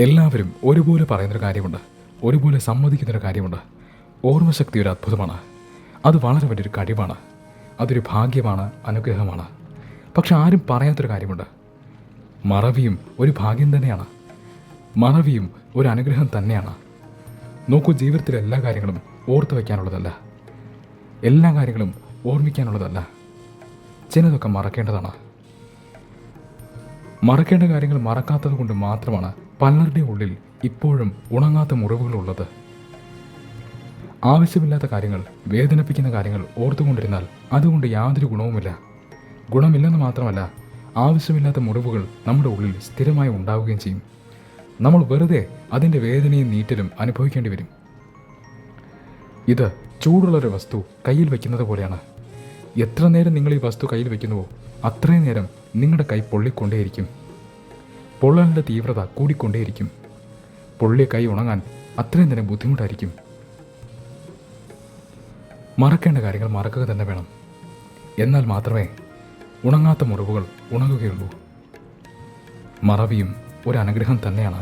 എല്ലാവരും ഒരുപോലെ പറയുന്നൊരു കാര്യമുണ്ട്, ഒരുപോലെ സമ്മതിക്കുന്നൊരു കാര്യമുണ്ട്. ഓർമ്മശക്തി ഒരു അത്ഭുതമാണ്. അത് വളരെ വലിയൊരു കഴിവാണ്. അതൊരു ഭാഗ്യമാണ്, അനുഗ്രഹമാണ്. പക്ഷെ ആരും പറയാത്തൊരു കാര്യമുണ്ട്. മറവിയും ഒരു ഭാഗ്യം തന്നെയാണ്. മറവിയും ഒരു അനുഗ്രഹം തന്നെയാണ്. നോക്കൂ, ജീവിതത്തിലെ എല്ലാ കാര്യങ്ങളും ഓർത്തു വയ്ക്കാനുള്ളതല്ല, എല്ലാ കാര്യങ്ങളും ഓർമ്മിക്കാനുള്ളതല്ല. ചിലതൊക്കെ മറക്കേണ്ടതാണ്. മറക്കേണ്ട കാര്യങ്ങൾ മറക്കാത്തത് കൊണ്ട് മാത്രമാണ് പലരുടെ ഉള്ളിൽ ഇപ്പോഴും ഉണങ്ങാത്ത മുറിവുകളുള്ളത്. ആവശ്യമില്ലാത്ത കാര്യങ്ങൾ, വേദനിപ്പിക്കുന്ന കാര്യങ്ങൾ ഓർത്തുകൊണ്ടിരുന്നാൽ അതുകൊണ്ട് യാതൊരു ഗുണവുമില്ല. ഗുണമില്ലെന്ന് മാത്രമല്ല, ആവശ്യമില്ലാത്ത മുറിവുകൾ നമ്മുടെ ഉള്ളിൽ സ്ഥിരമായി ഉണ്ടാവുകയും ചെയ്യും. നമ്മൾ വെറുതെ അതിൻ്റെ വേദനയും നീറ്റലും അനുഭവിക്കേണ്ടി വരും. ഇത് ചൂടുള്ളൊരു വസ്തു കയ്യിൽ വയ്ക്കുന്നത് പോലെയാണ്. എത്ര നേരം നിങ്ങൾ ഈ വസ്തു കയ്യിൽ വയ്ക്കുന്നുവോ അത്രയും നേരം നിങ്ങളുടെ കൈ പൊള്ളിക്കൊണ്ടേയിരിക്കും. പൊള്ളലിൻ്റെ തീവ്രത കൂടിക്കൊണ്ടേയിരിക്കും. പൊള്ളിയ കൈ ഉണങ്ങാൻ അത്രയും നേരം ബുദ്ധിമുട്ടായിരിക്കും. മറക്കേണ്ട കാര്യങ്ങൾ മറക്കുക തന്നെ വേണം. എന്നാൽ മാത്രമേ ഉണങ്ങാത്ത മുറിവുകൾ ഉണങ്ങുകയുള്ളൂ. മറവിയും ഒരു അനുഗ്രഹം തന്നെയാണ്.